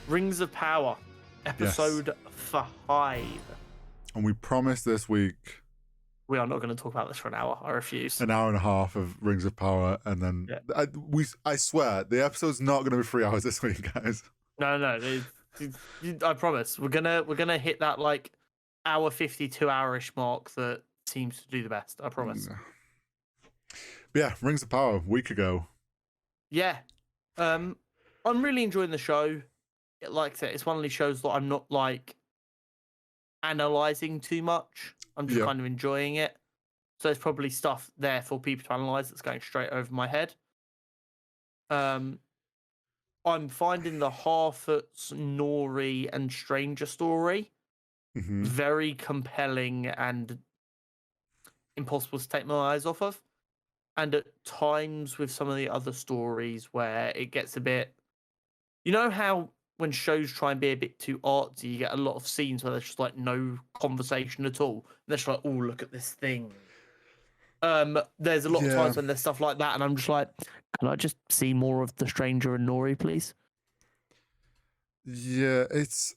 Rings of Power, episode 5. And we promised this week We are not going to talk about this for an hour. I refuse. an hour and a half of Rings of Power, and then I swear the episode's not going to be 3 hours this week, guys. No. I promise. We're gonna hit that like hour 52 hour-ish mark that seems to do the best. I promise. But yeah, Rings of Power, a week ago. Yeah. I'm really enjoying the show. Like I said, it's one of these shows that I'm not like analyzing too much. I'm just kind of enjoying it. So there's probably stuff there for people to analyze that's going straight over my head. I'm finding the Harfoots, Nori, and Stranger story very compelling and impossible to take my eyes off of. And at times with some of the other stories where it gets a bit... You know how when shows try and be a bit too artsy, you get a lot of scenes where there's just like no conversation at all. And they're just like, oh, look at this thing. Therethere's a lot of times when there's stuff like that, and I'm just like, can I just see more of the Stranger and Nori, please? Yeah, it's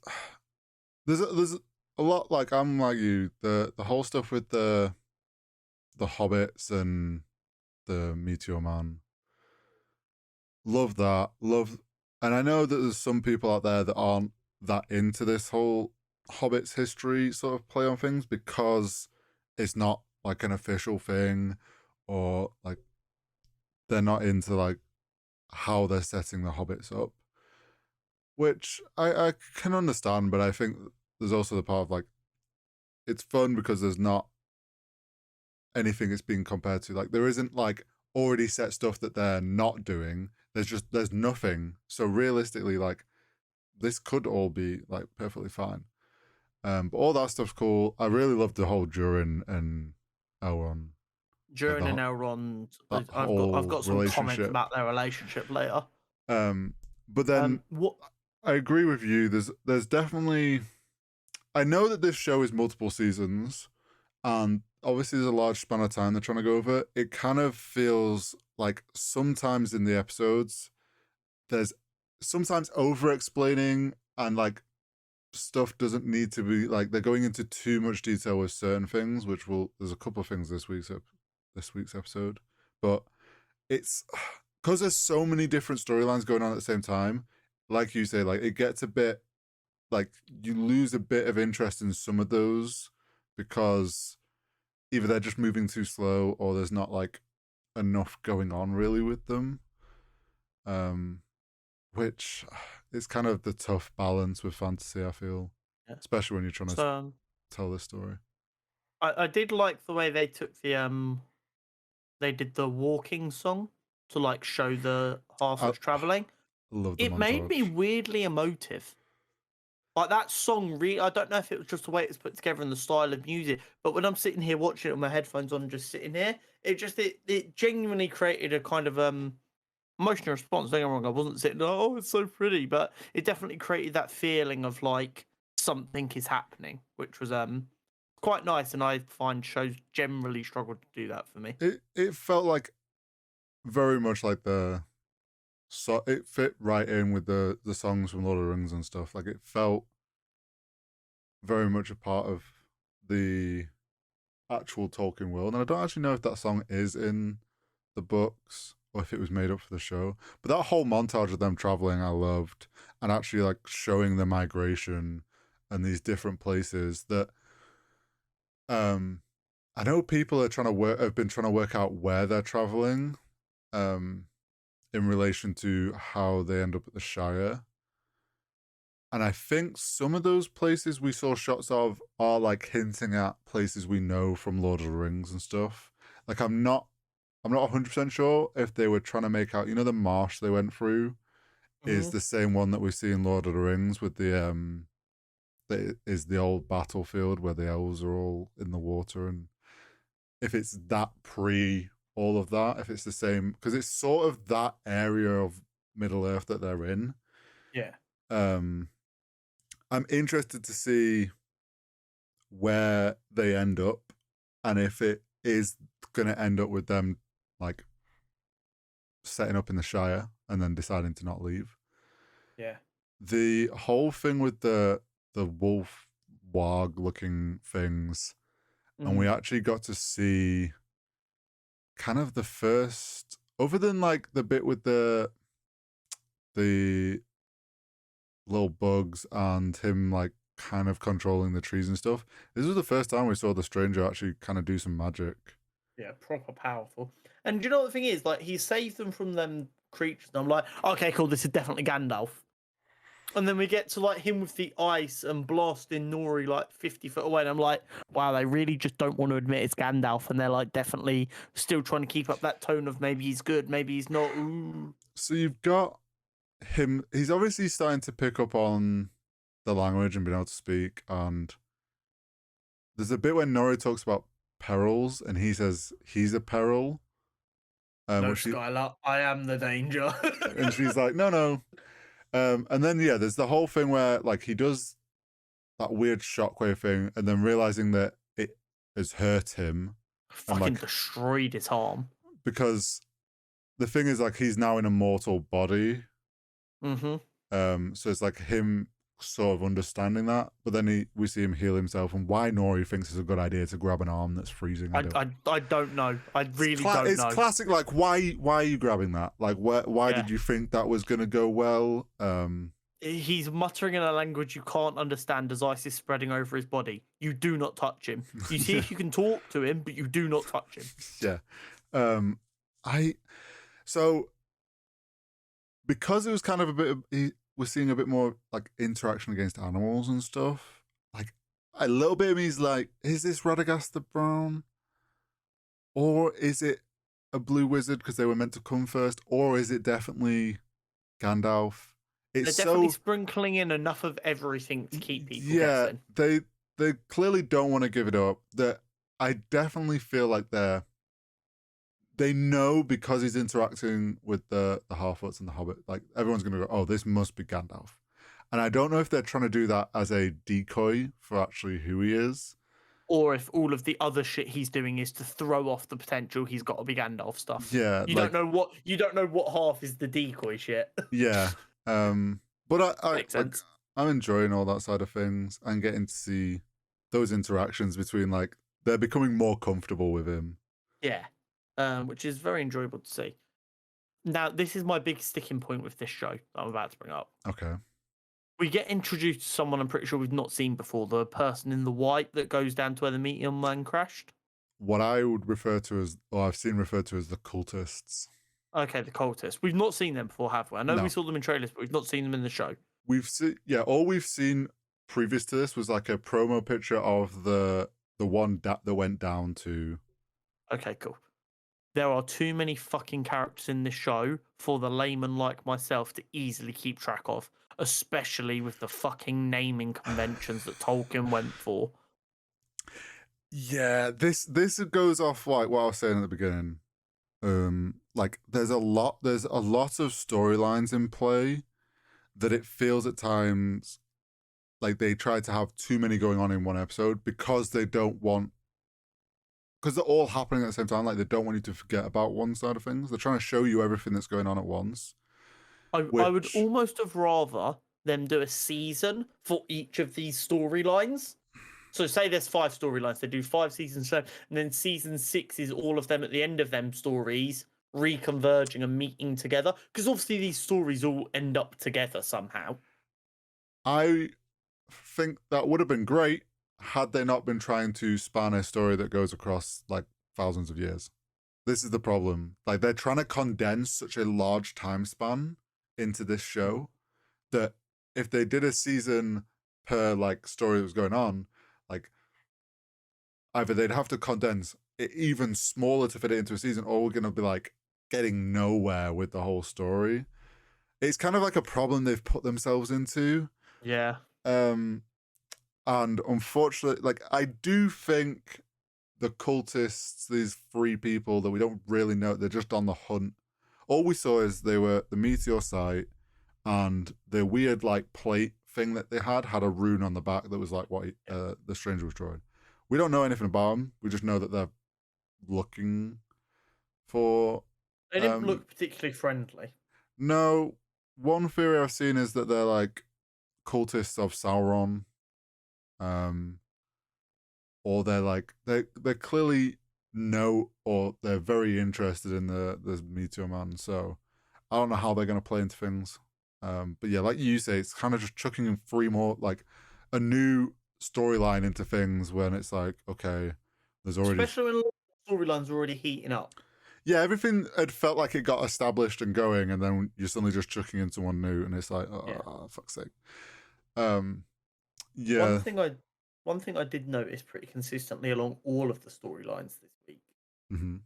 there's a lot. Like, I'm like you, the whole stuff with the Hobbits and the Meteor Man. Love that. And I know that there's some people out there that aren't that into this whole Hobbits history sort of play on things because it's not like an official thing, or like they're not into like how they're setting the Hobbits up, which I can understand. But I think there's also the part of like, it's fun because there's not anything it's being compared to. Like, there isn't like already set stuff that they're not doing. There's nothing. So realistically, like, this could all be like perfectly fine. But all that stuff's cool. I really love the whole Durin and Elrond. Durin and Elrond. I've got some comments about their relationship later. But then I agree with you. There's definitely... I know that this show is multiple seasons, and obviously there's a large span of time they're trying to go over. It kind of feels like sometimes in the episodes, there's sometimes over-explaining, and like stuff doesn't need to be like, they're going into too much detail with certain things, which there's a couple of things this week's episode, but it's because there's so many different storylines going on at the same time. Like you say, like, it gets a bit like, you lose a bit of interest in some of those because either they're just moving too slow or there's not like enough going on really with them, which is kind of the tough balance with fantasy, I feel, especially when you're trying to tell this story. I did like the way they took they did the walking song to like show the Harfoots traveling. Love the montage. Made me weirdly emotive. Like, that song, I don't know if it was just the way it's put together and the style of music, but when I'm sitting here watching it with my headphones on, just sitting here, it genuinely created a kind of emotional response. Don't get me wrong, I wasn't sitting, oh, it's so pretty, but it definitely created that feeling of like something is happening, which was quite nice. And I find shows generally struggle to do that for me. It felt like very much like it fit right in with the songs from Lord of the Rings and stuff. Like, it felt very much a part of the actual Tolkien world. And I don't actually know if that song is in the books or if it was made up for the show. But that whole montage of them traveling, I loved, and actually like showing the migration and these different places that I know people are have been trying to work out where they're traveling. In relation to how they end up at the Shire. And I think some of those places we saw shots of are like hinting at places we know from Lord of the Rings and stuff. Like, I'm not 100% sure if they were trying to make out, the marsh they went through is the same one that we see in Lord of the Rings with that is the old battlefield where the elves are all in the water, and if it's that all of that, if it's the same, because it's sort of that area of Middle Earth that they're in. Yeah. I'm interested to see where they end up, and if it is going to end up with them like setting up in the Shire and then deciding to not leave. Yeah. the whole thing with the wolf warg looking things, and we actually got to see kind of the first, other than like the bit with the little bugs and him like kind of controlling the trees and stuff. This was the first time we saw the stranger actually kind of do some magic. Yeah, proper powerful. And you know what the thing is? Like, he saved them from them creatures. And I'm like, okay, cool, this is definitely Gandalf. And then we get to like him with the ice and blasting Nori like 50 foot away. And I'm like, wow, they really just don't want to admit it's Gandalf. And they're like definitely still trying to keep up that tone of maybe he's good, maybe he's not. Ooh. So you've got him, he's obviously starting to pick up on the language and being able to speak. And there's a bit when Nori talks about perils and he says he's a peril. No, Skylar, I am the danger. And she's like, no. And then yeah, there's the whole thing where like he does that weird shockwave thing, and then realizing that it has hurt him, fucking destroyed his arm. Because the thing is, like, he's now in a mortal body. So it's like him sort of understanding that, but then we see him heal himself, and why Nori thinks it's a good idea to grab an arm that's freezing. I don't know. I really don't know. It's classic. Like, why are you grabbing that? Like, why did you think that was gonna go well? He's muttering in a language you can't understand as ice is spreading over his body. You do not touch him. You see if you can talk to him, but you do not touch him. Yeah. So because it was kind of a bit of, we're seeing a bit more like interaction against animals and stuff. Like a little bit of me is like, is this Radagast the Brown? Or is it a blue wizard because they were meant to come first? Or is it definitely Gandalf? They're definitely sprinkling in enough of everything to keep people guessing. They clearly don't want to give it up. I definitely feel like they know because he's interacting with the Harfoots and the Hobbit. Like, everyone's going to go, oh, this must be Gandalf. And I don't know if they're trying to do that as a decoy for actually who he is. Or if all of the other shit he's doing is to throw off the potential he's got to be Gandalf stuff. Yeah. You don't know what half is the decoy shit. Yeah. But Makes sense. I'm enjoying all that side of things and getting to see those interactions between, like, they're becoming more comfortable with him. Yeah. Which is very enjoyable to see. Now, this is my big sticking point with this show that I'm about to bring up. Okay. We get introduced to someone I'm pretty sure we've not seen before, the person in the white that goes down to where the Meteor Man crashed. What I would refer to as, or I've seen referred to as, the cultists. Okay, the cultists. We've not seen them before, have we? I know we saw them in trailers, but we've not seen them in the show. All we've seen previous to this was like a promo picture of the one that went down to. Okay, cool. There are too many fucking characters in this show for the layman like myself to easily keep track of, especially with the fucking naming conventions that Tolkien went for. Yeah, this goes off like what I was saying at the beginning. Like there's a lot of storylines in play that it feels at times like they try to have too many going on in one episode because they don't want, because they're all happening at the same time. Like, they don't want you to forget about one side of things. They're trying to show you everything that's going on at once. I would almost have rather them do a season for each of these storylines. So say there's 5 storylines, they do 5 seasons, and then season 6 is all of them at the end of them stories reconverging and meeting together. Because obviously these stories all end up together somehow. I think that would have been great had they not been trying to span a story that goes across like thousands of years. This is the problem. Like, they're trying to condense such a large time span into this show that if they did a season per like story that was going on, like either they'd have to condense it even smaller to fit it into a season, or we're going to be like getting nowhere with the whole story. It's kind of like a problem they've put themselves into. Yeah. And unfortunately, like, I do think the cultists, these 3 people that we don't really know, they're just on the hunt. All we saw is they were the meteor site, and the weird like plate thing that they had a rune on the back that was like what the stranger was drawing. We don't know anything about them. We just know that they're looking for. They didn't look particularly friendly. No, one theory I've seen is that they're like cultists of Sauron, or they're like they clearly know, or they're very interested in the Meteor Man. So I don't know how they're going to play into things. But yeah, like you say, it's kind of just chucking in 3 more, like a new storyline into things when it's like, okay, there's already, especially when storylines are already heating up. yeah, everything had felt like it got established and going, and then you're suddenly just chucking into one new, and it's like, oh, fuck's sake. Yeah. One thing I did notice pretty consistently along all of the storylines this week. Mm-hmm.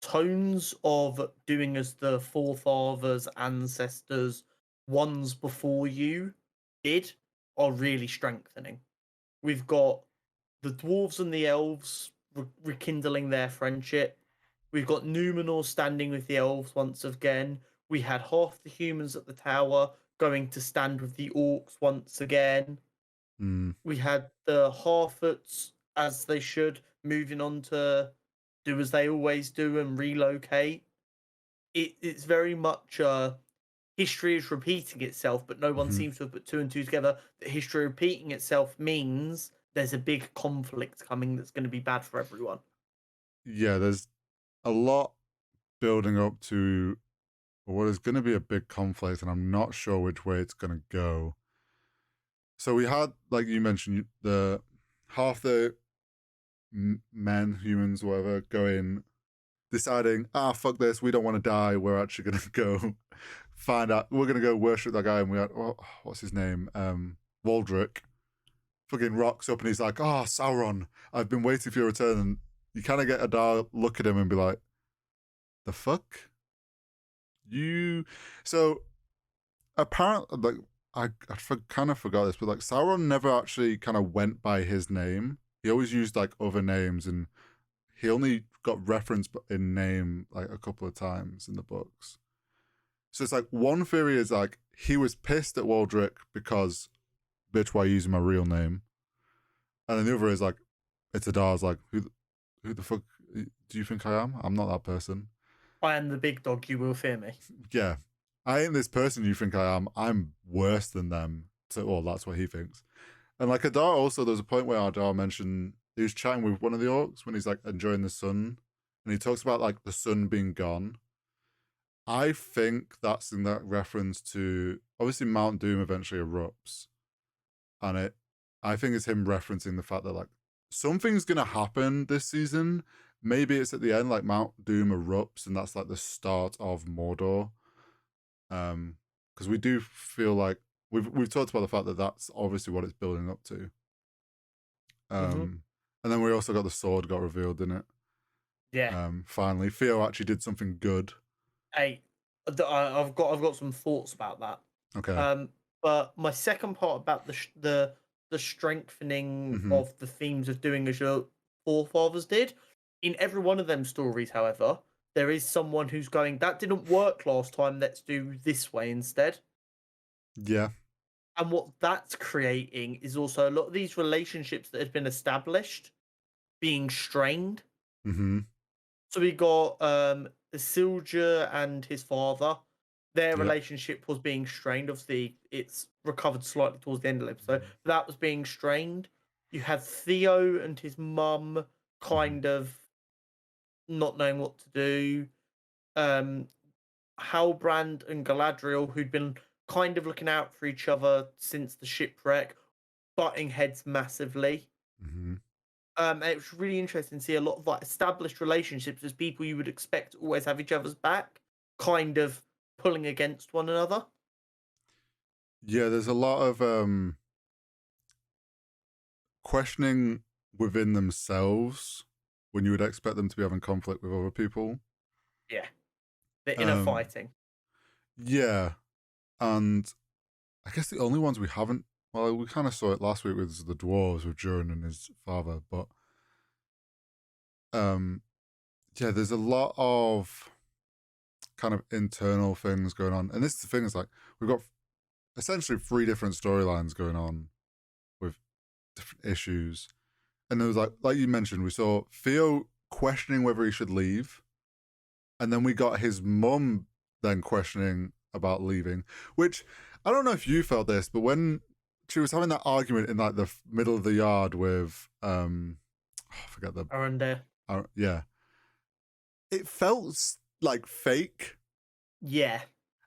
Tones of doing as the forefathers, ancestors, ones before you did are really strengthening. We've got the dwarves and the elves rekindling their friendship. We've got Numenor standing with the elves once again. We had half the humans at the tower going to stand with the orcs once again. We had the Harfoots, as they should, moving on to do as they always do and relocate. It's very much history is repeating itself, but no one seems to have put 2 and 2 together. That history repeating itself means there's a big conflict coming that's going to be bad for everyone. Yeah, there's a lot building up to what is going to be a big conflict, and I'm not sure which way it's going to go. So we had, like you mentioned, the half the men, humans, whatever, going, deciding, fuck this, we don't want to die. We're actually going to go find out. We're going to go worship that guy. And we had, what's his name? Waldrick. Fucking rocks up and he's like, Sauron, I've been waiting for your return. And you kind of get Adar look at him and be like, the fuck? So apparently, like, I kind of forgot this, but like Sauron never actually kind of went by his name. He always used like other names, and he only got referenced in name like a couple of times in the books. So it's like one theory is like he was pissed at Waldrick because, bitch, why using my real name? And then the other is like, it's Adar's like, who the fuck do you think I am? I'm not that person. I am the big dog, you will fear me. Yeah. I ain't this person you think I am. I'm worse than them. So, well, that's what he thinks. And like Adar also, there's a point where Adar mentioned he was chatting with one of the orcs when he's like enjoying the sun. And he talks about like the sun being gone. I think that's in that reference to, obviously Mount Doom eventually erupts. And I think it's him referencing the fact that like something's going to happen this season. Maybe it's at the end, like Mount Doom erupts and that's like the start of Mordor. Because we do feel like we've talked about the fact that that's obviously what it's building up to. And then we also got the sword got revealed, didn't it? Yeah. Finally, Theo actually did something good. Hey, I've got some thoughts about that. Okay. But my second part about the strengthening of the themes of doing as your forefathers did, in every one of them stories, however, there is someone who's going, that didn't work last time, let's do this way instead. Yeah. And what that's creating is also a lot of these relationships that have been established being strained. So we got Isildur and his father. Their relationship was being strained. Obviously, it's recovered slightly towards the end of the episode, but that was being strained. You had Theo and his mum kind of not knowing what to do. Halbrand and Galadriel, who'd been kind of looking out for each other since the shipwreck, butting heads massively. It was really interesting to see a lot of like established relationships as people you would expect to always have each other's back, kind of pulling against one another. Yeah, there's a lot of questioning within themselves when you would expect them to be having conflict with other people. Yeah. The inner fighting. Yeah. And I guess the only ones we haven't, well, we kind of saw it last week with the dwarves with Durin and his father, but yeah, there's a lot of kind of internal things going on. And this is the thing, is like we've got essentially 3 different storylines going on with different issues. And it was like you mentioned, we saw Theo questioning whether he should leave. And then we got his mum then questioning about leaving, which I don't know if you felt this, but when she was having that argument in like the middle of the yard with I forget the Arundel. yeah. It felt like fake. Yeah.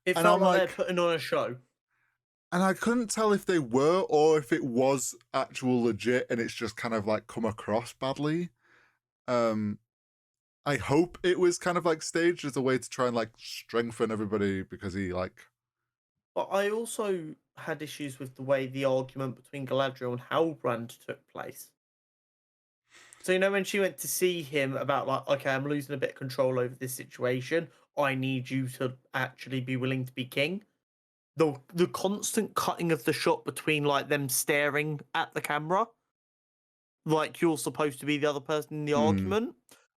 It And felt I'm like like- they're putting on a show. And I couldn't tell if they were or if it was actual legit and it's just kind of like come across badly. I hope it was kind of like staged as a way to try and like strengthen everybody because he like. But I also had issues with the way the argument between Galadriel and Halbrand took place. So, you know, when she went to see him about, like, okay, I'm losing a bit of control over this situation. I need you to actually be willing to be king. The constant cutting of the shot between, like, them staring at the camera, like you're supposed to be the other person in the argument.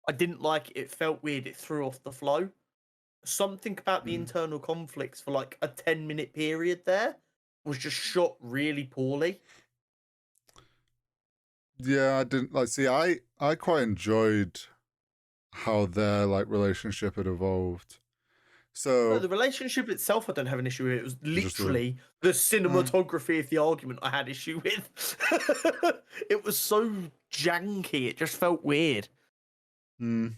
I didn't like it. It felt weird. It threw off the flow. Something about the internal conflicts for like a 10-minute period there was just shot really poorly. Yeah, I didn't like see I quite enjoyed how their like relationship had evolved. No, So the relationship itself, I don't have an issue with. It was Just the- literally the cinematography of the argument I had issue with. It was so janky. It just felt weird. mm,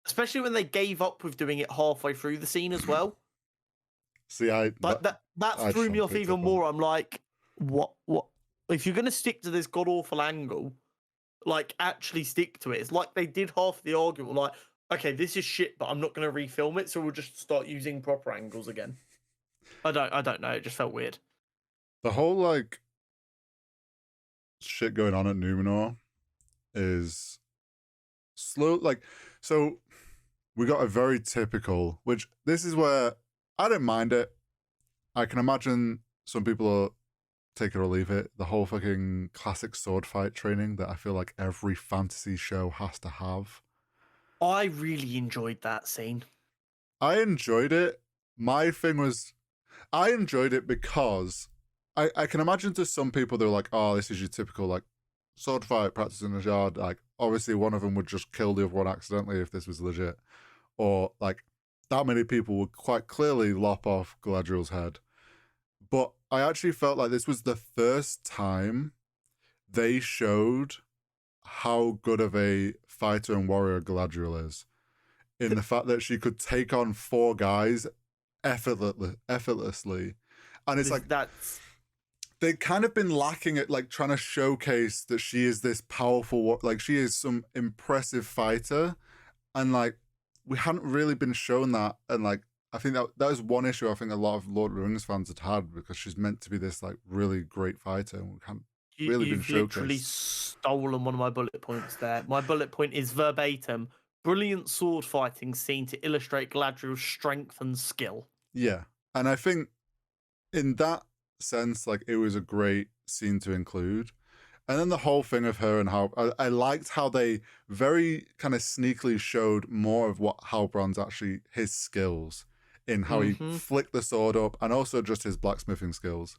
Especially when they gave up with doing it halfway through the scene as well. see I Like that I threw just me off picked even up on. more. I'm like, what? If you're gonna stick to this god awful angle, like actually stick to it. It's like they did half the argument, like, okay, this is shit, but I'm not gonna refilm it, so we'll just start using proper angles again. I don't know. It just felt weird. The whole like shit going on at Numenor is slow. Like, so we got a very typical, which this is where I don't mind it. I can imagine some people are take it or leave it. The whole fucking classic sword fight training that I feel like every fantasy show has to have. I really enjoyed that scene. I enjoyed it. My thing was, I enjoyed it because I can imagine to some people they're like, oh, this is your typical like sword fight practice in the yard. Like, obviously, one of them would just kill the other one accidentally if this was legit, or like that many people would quite clearly lop off Galadriel's head. But I actually felt like this was the first time they showed how good of a fighter and warrior Galadriel is, in the fact that she could take on 4 guys effortlessly. And it's like that's they've kind of been lacking at like trying to showcase that she is this powerful, like she is some impressive fighter, and like we hadn't really been shown that. And like I think that was one issue I think a lot of Lord of the Rings fans had because she's meant to be this like really great fighter, and we can't really been you've literally showcased. stolen one of my bullet points there. My bullet point is verbatim: brilliant sword fighting scene to illustrate Galadriel's strength and skill. Yeah, and I think in that sense, like it was a great scene to include. And then the whole thing of her and how I liked how they very kind of sneakily showed more of what Halbrand's actually his skills in how he flicked the sword up, and also just his blacksmithing skills.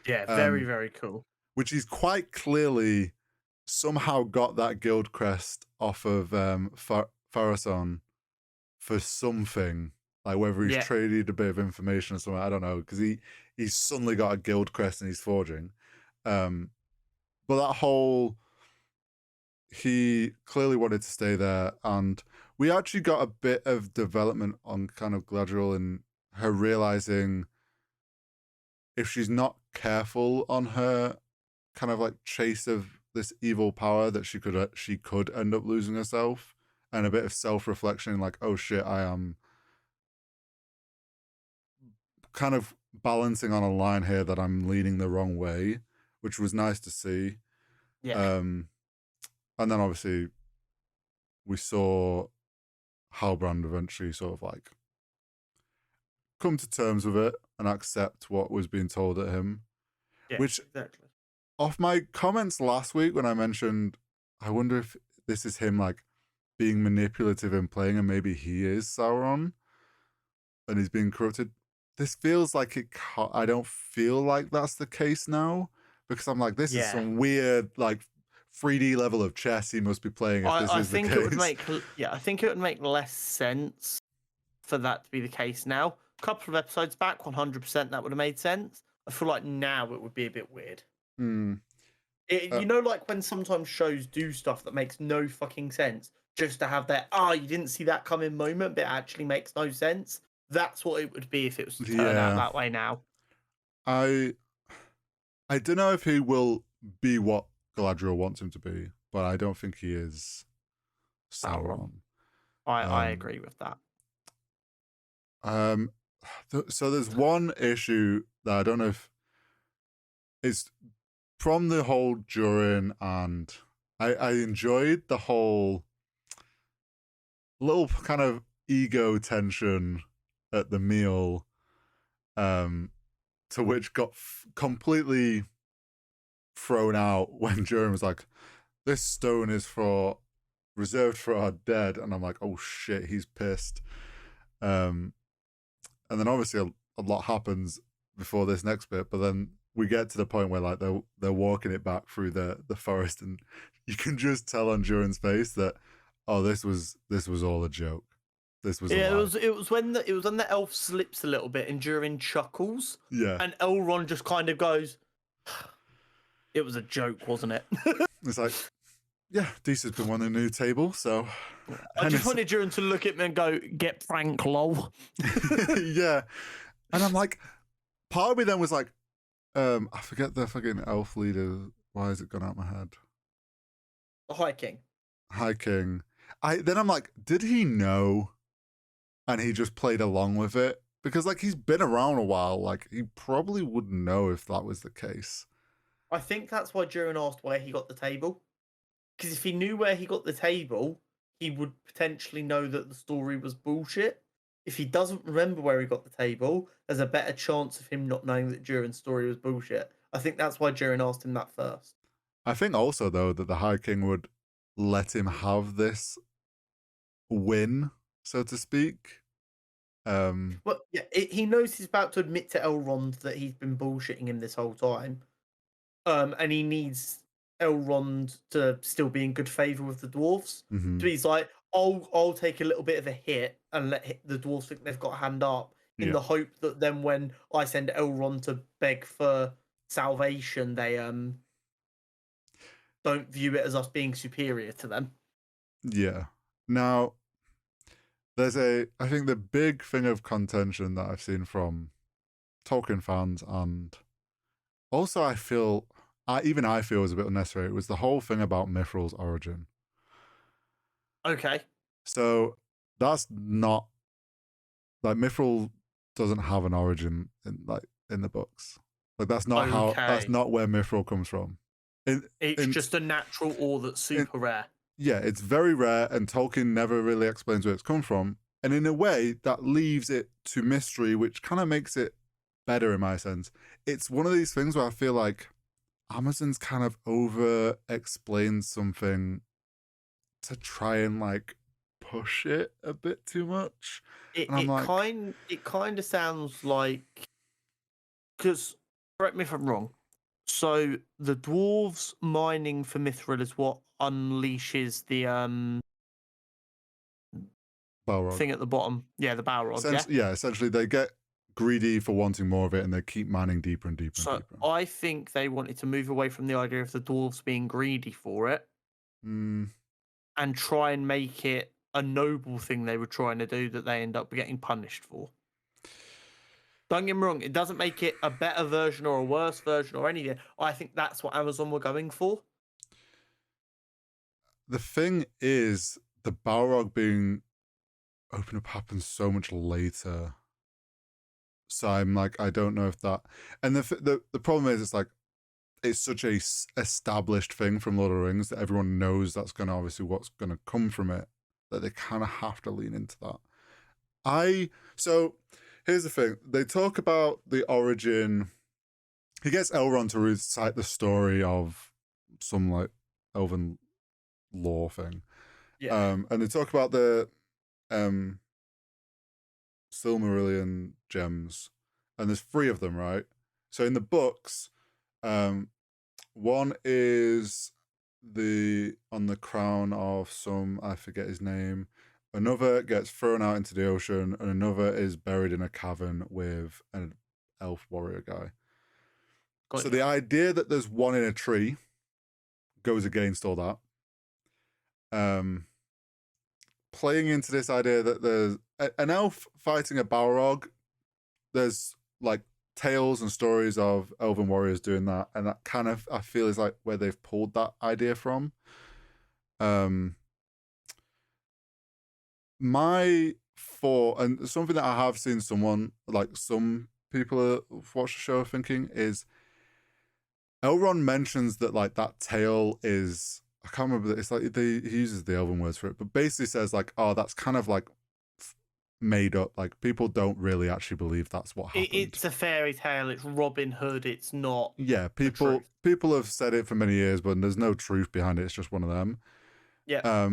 Yeah, very, very cool. Which he's quite clearly somehow got that guild crest off of Pharason for something. Like whether he's traded a bit of information or something, I don't know, because he's suddenly got a guild crest and he's forging. But that whole, he clearly wanted to stay there, and we actually got a bit of development on kind of Galadriel and her realizing if she's not careful on her kind of like chase of this evil power that she could end up losing herself, and a bit of self-reflection like, oh shit, I am kind of balancing on a line here that I'm leaning the wrong way, which was nice to see. Yeah. And then obviously we saw Halbrand eventually sort of like come to terms with it and accept what was being told at him. Yeah, which exactly. Off my comments last week when I mentioned, I wonder if this is him like being manipulative and playing, and maybe he is Sauron and he's being corrupted. This feels like it. I don't feel like that's the case now, because I'm like, this is some weird like 3D level of chess he must be playing. If this is the case, it would make I think it would make less sense for that to be the case now. A couple of episodes back, 100% that would have made sense. I feel like now it would be a bit weird. Mm. You know, like when sometimes shows do stuff that makes no fucking sense, just to have that, you didn't see that coming moment, but it actually makes no sense. That's what it would be if it was to turn out Yeah. that way now. I don't know if he will be what Galadriel wants him to be, but I don't think he is Sauron. I agree with that. So there's one issue that I don't know if it's from the whole Durin, and I enjoyed the whole little kind of ego tension at the meal, to which got completely thrown out when Durin was like, "This stone is reserved for our dead," and I'm like, "Oh shit, he's pissed." And then obviously a lot happens before this next bit, but then we get to the point where like they're walking it back through the forest, and you can just tell on Durin's face that, oh, this was all a joke. This was it was when the elf slips a little bit and Durin chuckles. Yeah. And Elrond just kind of goes, "It was a joke, wasn't it?" It's like, yeah, Deesa's been wanting a new table, so I just wanted Durin to look at me and go, "Get Frank, lol." Yeah. And I'm like, part of me then was like, I forget the fucking elf leader. Why has it gone out of my head? The High King. High King. Then I'm like, did he know? And he just played along with it? Because like he's been around a while, like he probably wouldn't know if that was the case. I think that's why Durin asked where he got the table. Because if he knew where he got the table, he would potentially know that the story was bullshit. If he doesn't remember where he got the table, there's a better chance of him not knowing that Durin's story was bullshit. I think that's why Durin asked him that first. I think also, though, that the High King would let him have this win, so to speak. Well, yeah, he knows he's about to admit to Elrond that he's been bullshitting him this whole time. And he needs Elrond to still be in good favor with the dwarves. Mm-hmm. So he's like, I'll take a little bit of a hit and let the dwarves think they've got a hand up in the hope that then when I send Elrond to beg for salvation, they don't view it as us being superior to them. Yeah. Now, there's I think the big thing of contention that I've seen from Tolkien fans, and also I feel was a bit unnecessary, it was the whole thing about Mithril's origin. Okay. So that's not like Mithril doesn't have an origin in the books. Like that's not where Mithril comes from. It's just a natural ore that's super rare. Yeah, it's very rare, and Tolkien never really explains where it's come from. And in a way, that leaves it to mystery, which kind of makes it better in my sense. It's one of these things where I feel like Amazon's kind of over-explained something to try and like push it a bit too much. It kind of sounds like, because correct me if I'm wrong. So the dwarves mining for Mithril is what unleashes the Balrog thing at the bottom. Yeah, the Balrog. Essentially they get greedy for wanting more of it, and they keep mining deeper and deeper and deeper. I think they wanted to move away from the idea of the dwarves being greedy for it, and try and make it a noble thing they were trying to do that they end up getting punished for. Don't get me wrong, it doesn't make it a better version or a worse version or anything. I think that's what Amazon were going for. The thing is, the Balrog being opened up happens so much later. So I'm like, I don't know if that... And the problem is, it's like, it's such a established thing from Lord of the Rings that everyone knows that's going to obviously what's going to come from it, that they kind of have to lean into that. So here's the thing. They talk about the origin. He gets Elrond to recite the story of some like elven lore thing. Yeah. And they talk about the Silmarillion gems, and there's 3 of them, right? So in the books, one is on the crown of some, I forget his name. Another gets thrown out into the ocean, and another is buried in a cavern with an elf warrior guy. So the idea that there's one in a tree goes against all that. Playing into this idea that there's an elf fighting a Balrog, there's like tales and stories of elven warriors doing that, and that kind of, I feel, is like where they've pulled that idea from. My thought, and something that I have seen someone, like some people who've watched the show thinking, is Elrond mentions that like that tale is, I can't remember, it's like he uses the elven words for it, but basically says like, oh, that's kind of like made up, like people don't really actually believe that's what happened. It's a fairy tale, it's Robin Hood, it's not. Yeah, people have said it for many years, but there's no truth behind it, it's just one of them. Yeah.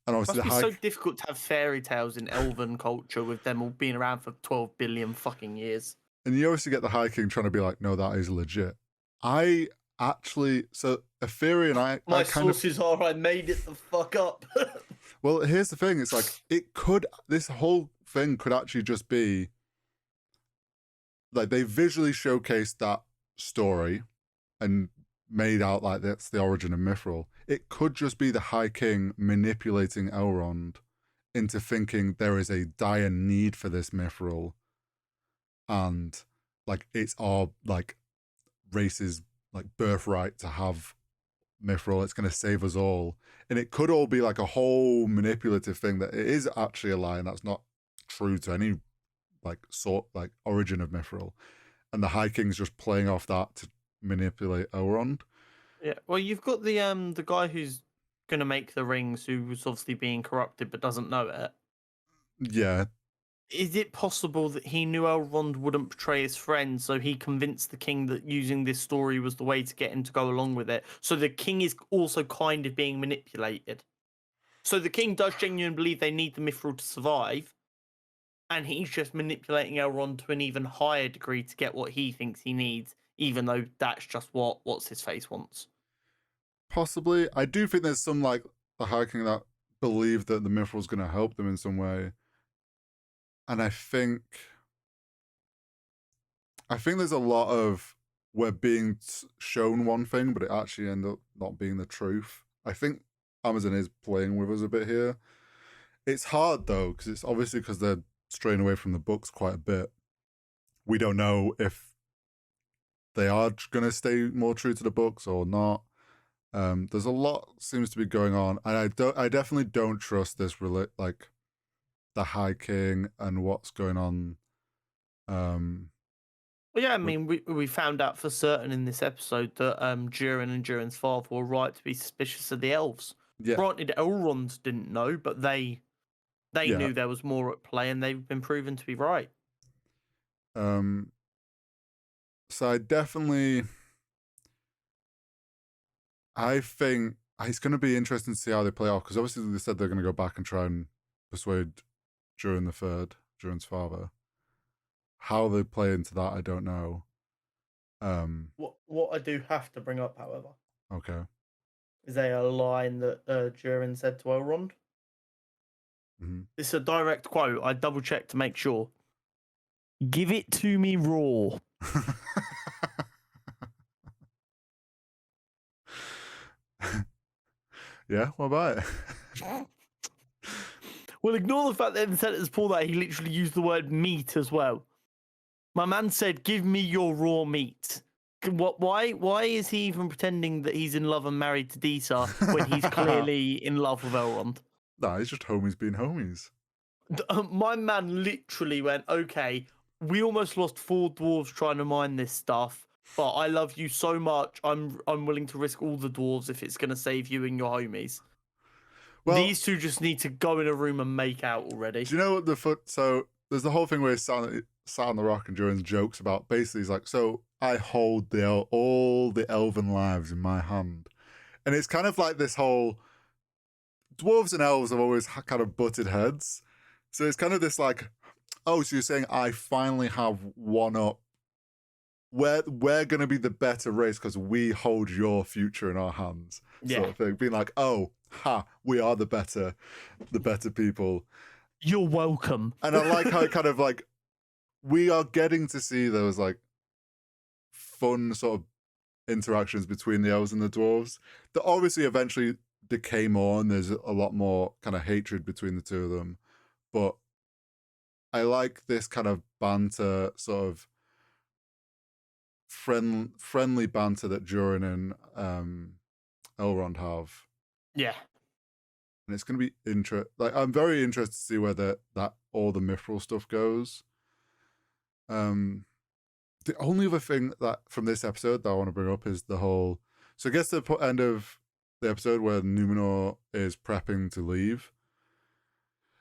And obviously it must be so difficult to have fairy tales in elven culture with them all being around for 12 billion fucking years. And you obviously get the High King trying to be like, no, that is legit. I actually, so Etheria and I sources are I made it the fuck up. Well, here's the thing. It's like, this whole thing could actually just be like they visually showcased that story and made out like that's the origin of Mithril. It could just be the High King manipulating Elrond into thinking there is a dire need for this Mithril, and like it's our like race's like birthright to have Mithril. It's going to save us all, and it could all be like a whole manipulative thing that it is actually a lie, and that's not true to any like origin of Mithril, and the High King's just playing off that to manipulate Elrond. Yeah, well, you've got the guy who's going to make the rings, who was obviously being corrupted but doesn't know it. Yeah. Is it possible that he knew Elrond wouldn't betray his friend, so he convinced the king that using this story was the way to get him to go along with it? So the king is also kind of being manipulated. So the king does genuinely believe they need the Mithril to survive, and he's just manipulating Elrond to an even higher degree to get what he thinks he needs, even though that's just what what's-his-face wants. Possibly. I do think there's some, like, the High King that believe that the Mithril's going to help them in some way. And I think there's a lot of we're being shown one thing, but it actually ended up not being the truth. I think Amazon is playing with us a bit here. It's hard, though, because it's obviously because they're straying away from the books quite a bit. We don't know if they are going to stay more true to the books or not. There's a lot seems to be going on, and I definitely don't trust this like the High King and what's going on. Well, yeah, I mean, we found out for certain in this episode that Durin and Durin's father were right to be suspicious of the elves. Yeah. Granted, Elrond didn't know, but they knew there was more at play, and they've been proven to be right. So I think it's going to be interesting to see how they play off, because obviously they said they're going to go back and try and persuade Durin the Third, Durin's father. How they play into that, I don't know. What I do have to bring up, however, okay, is a line that Durin said to Elrond. Mm-hmm. It's a direct quote. I double checked to make sure. Give it to me raw. Yeah, what about it? Well, ignore the fact that in the sentence before that he literally used the word meat as well. My man said, "Give me your raw meat." Why is he even pretending that he's in love and married to Disa when he's clearly in love with Elrond? Nah, he's just homies being homies. My man literally went, "Okay, we almost lost 4 dwarves trying to mine this stuff, but I love you so much, I'm willing to risk all the dwarves if it's going to save you and your homies." Well, these two just need to go in a room and make out already. Do you know what so there's the whole thing where he's sat on the rock and Durin's jokes about, basically he's like, so I hold all the elven lives in my hand. And it's kind of like this whole, dwarves and elves have always kind of butted heads. So it's kind of this like, oh, so you're saying I finally have one up. We're going to be the better race because we hold your future in our hands. Yeah. Sort of thing. Being like, oh, we are the better people. You're welcome. And I like how it kind of like, we are getting to see those like fun sort of interactions between the elves and the dwarves that obviously eventually decay more, and there's a lot more kind of hatred between the two of them. But I like this kind of banter, sort of friendly banter that Durin and Elrond have. Yeah. And it's going to be I'm very interested to see where that all the Mithril stuff goes. The only other thing that from this episode that I want to bring up is the whole. So I guess the end of the episode where Numenor is prepping to leave,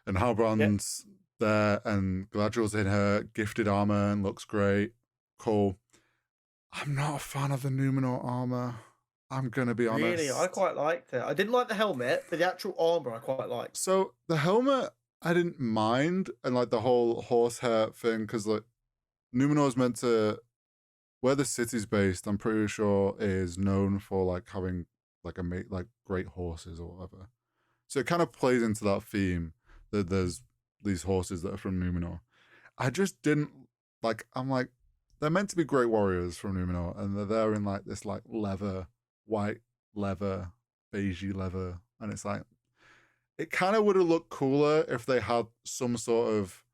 and Halbrand's there, and Galadriel's in her gifted armor and looks great. Cool. I'm not a fan of the Numenor armor. I'm gonna be honest. Really, I quite liked it. I didn't like the helmet, but the actual armor I quite liked. So the helmet I didn't mind, and like the whole horsehair thing, because like Numenor's meant to, where the city's based, I'm pretty sure is known for like having like great horses or whatever. So it kind of plays into that theme that there's these horses that are from Numenor. I just didn't like. I'm like, they're meant to be great warriors from Numenor, and they're there in like this like white leather, beigey leather, and it's like, it kind of would have looked cooler if they had some sort of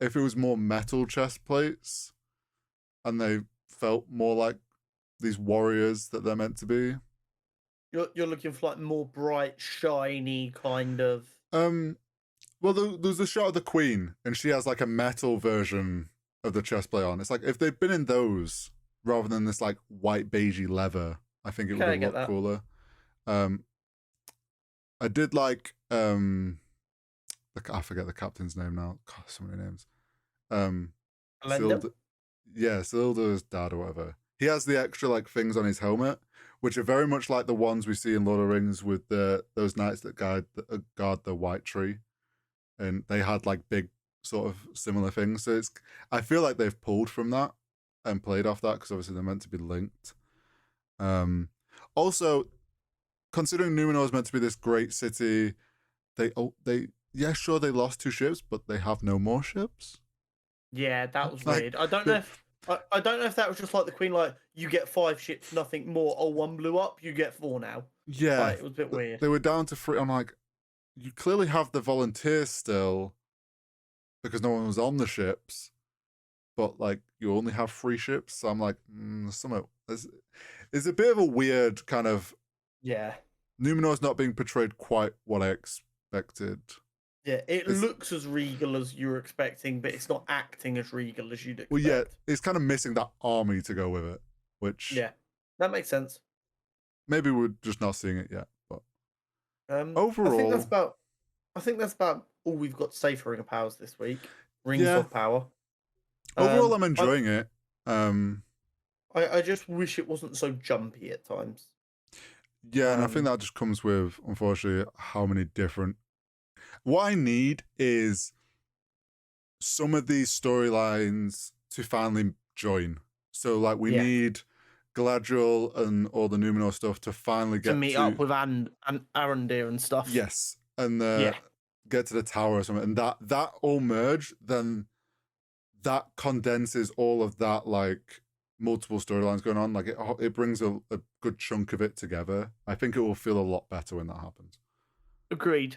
if it was more metal chest plates, and they felt more like these warriors that they're meant to be. You're looking for like more bright, shiny kind of. Well, there's a shot of the Queen, and she has like a metal version of the chest plate on. It's like if they'd been in those rather than this like white beigey leather, I think it would have looked cooler. I did like I forget the captain's name now. God, so many names. Isildur's dad or whatever. He has the extra like things on his helmet, which are very much like the ones we see in Lord of the Rings with those knights that guard the White Tree, and they had like big sort of similar things. So I feel like they've pulled from that and played off that because obviously they're meant to be linked. Also, considering Numenor is meant to be this great city, they lost 2 ships, but they have no more ships. Yeah, that was weird. I don't know if that was just like the Queen, like you get 5 ships, nothing more. Oh, 1 blew up, you get 4 now. Yeah, like, it was a bit weird. They were down to 3. I'm like, you clearly have the volunteers still, because no one was on the ships, but like you only have 3 ships. So I'm like, it's a bit of a weird kind of. Yeah. Numenor's not being portrayed quite what I expected. Yeah, it looks as regal as you were expecting, but it's not acting as regal as you'd expect. Well, yeah, it's kind of missing that army to go with it, which... Yeah, that makes sense. Maybe we're just not seeing it yet, but... overall... I think that's about all we've got to say for Ring of Powers this week. Rings of Power. Overall, I'm enjoying it. I just wish it wasn't so jumpy at times. Yeah, and I think that just comes with, unfortunately, how many different... What I need is some of these storylines to finally join. So, like, we need Galadriel and all the Numenor stuff to finally get to meet up with and Arondir and stuff. Yes, and get to the tower or something, and that all merge. Then that condenses all of that, like multiple storylines going on. Like it brings a good chunk of it together. I think it will feel a lot better when that happens. Agreed.